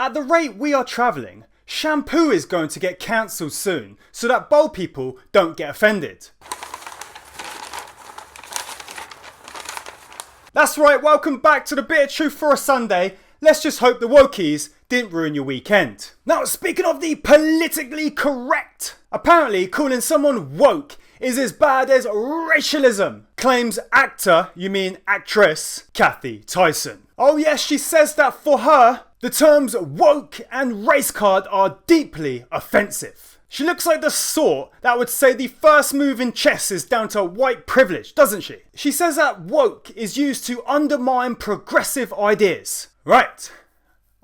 At the rate we are travelling, shampoo is going to get cancelled soon so that bald people don't get offended. That's right, welcome back to the Bit of Truth for a Sunday. Let's just hope the wokies didn't ruin your weekend. Now, speaking of the politically correct, apparently calling someone woke is as bad as racialism, claims actor, you mean actress, Cathy Tyson. Oh yes, she says that for her, the terms woke and race card are deeply offensive. She looks like the sort that would say the first move in chess is down to white privilege, doesn't she? She says that woke is used to undermine progressive ideas. Right,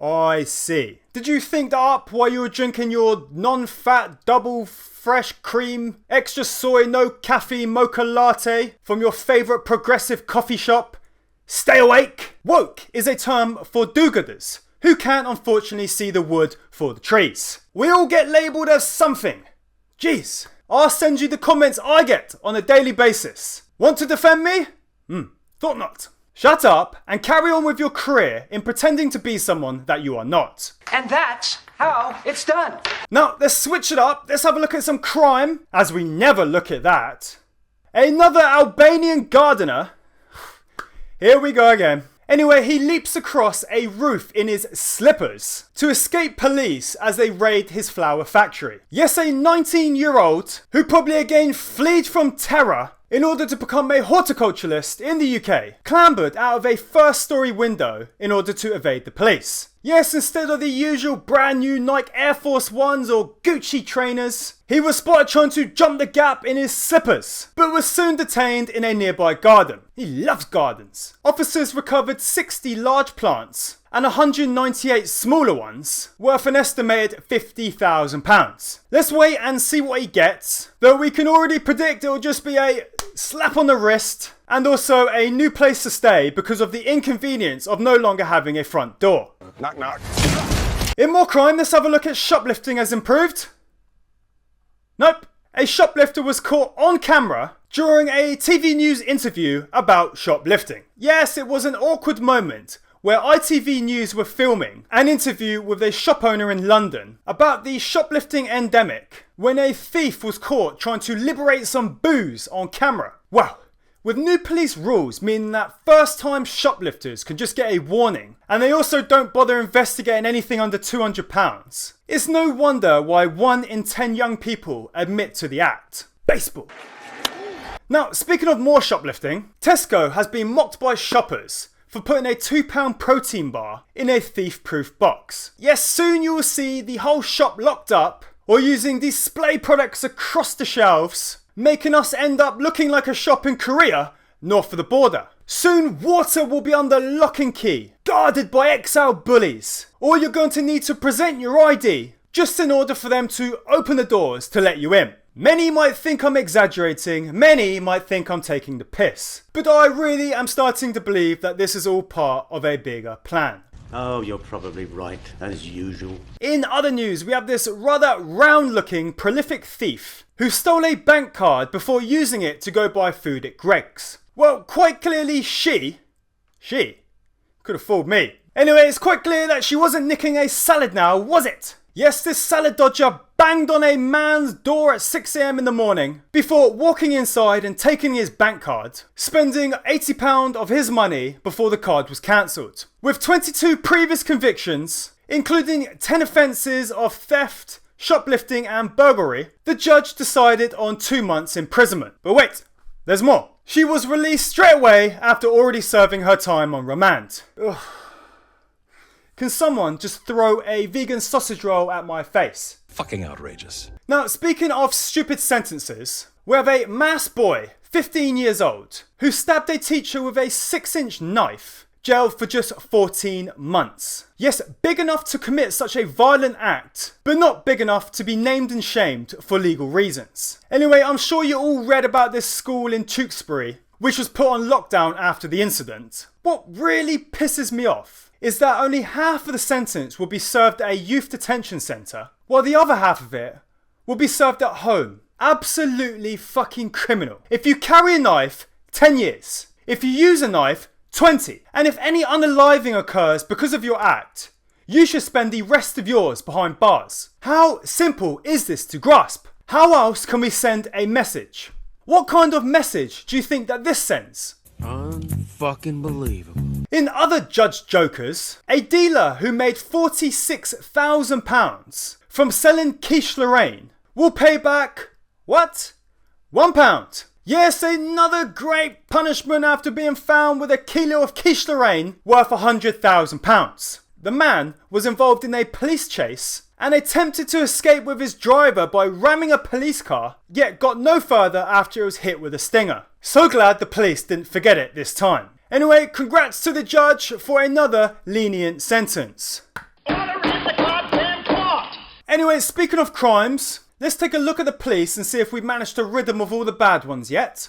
I see. Did you think that up while you were drinking your non-fat double fresh cream, extra soy, no caffeine mocha latte from your favourite progressive coffee shop? Stay awake! Woke is a term for do-gooders who can't unfortunately see the wood for the trees. We all get labelled as something. Jeez, I'll send you the comments I get on a daily basis. Want to defend me? Thought not. Shut up and carry on with your career in pretending to be someone that you are not. And that's how it's done. Now, let's switch it up. Let's have a look at some crime, as we never look at that. Another Albanian gardener. Here we go again. Anyway, he leaps across a roof in his slippers to escape police as they raid his flower factory. Yes, a 19-year-old who probably again fled from terror in order to become a horticulturalist in the UK, clambered out of a first-story window in order to evade the police. Yes, instead of the usual brand new Nike Air Force Ones or Gucci trainers, he was spotted trying to jump the gap in his slippers, but was soon detained in a nearby garden. He loves gardens. Officers recovered 60 large plants and 198 smaller ones, worth an estimated £50,000. Let's wait and see what he gets, though we can already predict it will just be a slap on the wrist and also a new place to stay because of the inconvenience of no longer having a front door. Knock knock. In more crime, let's have a look at shoplifting has improved. Nope. A shoplifter was caught on camera during a TV news interview about shoplifting. Yes, it was an awkward moment where ITV News were filming an interview with a shop owner in London about the shoplifting endemic when a thief was caught trying to liberate some booze on camera. Well, with new police rules meaning that first-time shoplifters can just get a warning, and they also don't bother investigating anything under £200, it's no wonder why 1 in 10 young people admit to the act. Baseball. Now, speaking of more shoplifting, Tesco has been mocked by shoppers for putting a £2 protein bar in a thief-proof box. Yes, soon you will see the whole shop locked up or using display products across the shelves, making us end up looking like a shop in Korea, north of the border. Soon water will be under lock and key, guarded by XL bullies. Or you're going to need to present your ID just in order for them to open the doors to let you in. Many might think I'm exaggerating, many might think I'm taking the piss. But I really am starting to believe that this is all part of a bigger plan. Oh, you're probably right, as usual. In other news, we have this rather round-looking, prolific thief who stole a bank card before using it to go buy food at Greggs. Well, quite clearly she could have fooled me. Anyway, it's quite clear that she wasn't nicking a salad now, was it? Yes, this salad dodger banged on a man's door at 6 AM in the morning before walking inside and taking his bank card, spending £80 of his money before the card was cancelled. With 22 previous convictions, including 10 offences of theft, shoplifting and burglary, the judge decided on 2 months imprisonment. But wait, there's more. She was released straight away after already serving her time on remand. Ugh. Can someone just throw a vegan sausage roll at my face? Fucking outrageous. Now, speaking of stupid sentences, we have a maths boy, 15 years old, who stabbed a teacher with a 6-inch knife, jailed for just 14 months. Yes, big enough to commit such a violent act, but not big enough to be named and shamed for legal reasons. Anyway, I'm sure you all read about this school in Tewkesbury, which was put on lockdown after the incident. What really pisses me off is that only half of the sentence will be served at a youth detention centre, while the other half of it will be served at home. Absolutely fucking criminal. If you carry a knife, 10 years. If you use a knife, 20. And if any unaliving occurs because of your act, you should spend the rest of yours behind bars. How simple is this to grasp? How else can we send a message? What kind of message do you think that this sends? Unfucking believable. In other judge jokers, a dealer who made £46,000 from selling quiche Lorraine will pay back, what? £1. Yes, another great punishment after being found with a kilo of quiche Lorraine worth £100,000. The man was involved in a police chase and attempted to escape with his driver by ramming a police car, yet got no further after it was hit with a stinger. So glad the police didn't forget it this time. Anyway, congrats to the judge for another lenient sentence. Order in the goddamn court! Anyway, speaking of crimes, let's take a look at the police and see if we've managed to rid them of all the bad ones yet.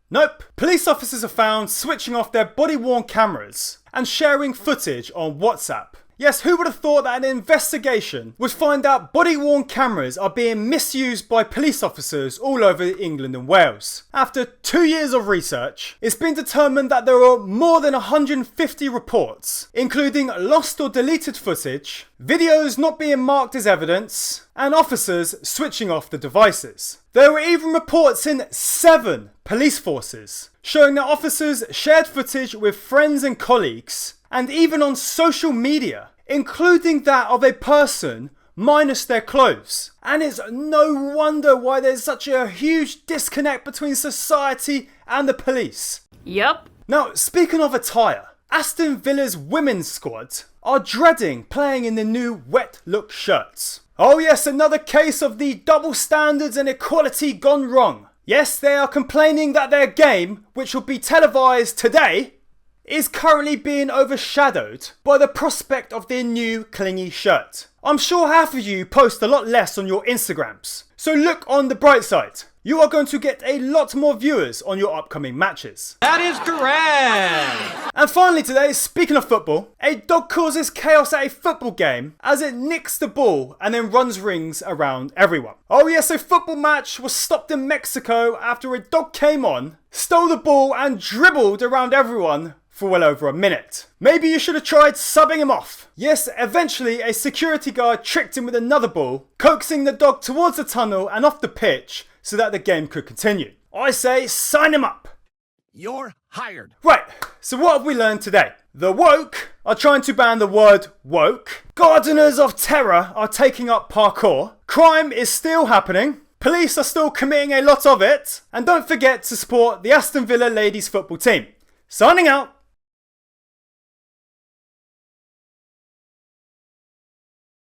Nope. Police officers are found switching off their body-worn cameras and sharing footage on WhatsApp. Yes, who would have thought that an investigation would find out body-worn cameras are being misused by police officers all over England and Wales? After 2 years of research, it's been determined that there are more than 150 reports, including lost or deleted footage, videos not being marked as evidence, and officers switching off the devices. There were even reports in 7 police forces, showing that officers shared footage with friends and colleagues, and even on social media, including that of a person minus their clothes. And it's no wonder why there's such a huge disconnect between society and the police. Yup. Now, speaking of attire, Aston Villa's women's squad are dreading playing in the new wet look shirts. Oh yes, another case of the double standards and equality gone wrong. Yes, they are complaining that their game, which will be televised today, is currently being overshadowed by the prospect of their new clingy shirt. I'm sure half of you post a lot less on your Instagrams, so look on the bright side. You are going to get a lot more viewers on your upcoming matches. That is correct! And finally today, speaking of football, a dog causes chaos at a football game as it nicks the ball and then runs rings around everyone. Oh yes, a football match was stopped in Mexico after a dog came on, stole the ball and dribbled around everyone for well over a minute. Maybe you should have tried subbing him off. Yes, eventually a security guard tricked him with another ball, coaxing the dog towards the tunnel and off the pitch so that the game could continue. I say sign him up. You're hired. Right, so what have we learned today? The woke are trying to ban the word woke. Gardeners of terror are taking up parkour. Crime is still happening. Police are still committing a lot of it. And don't forget to support the Aston Villa ladies football team. Signing out.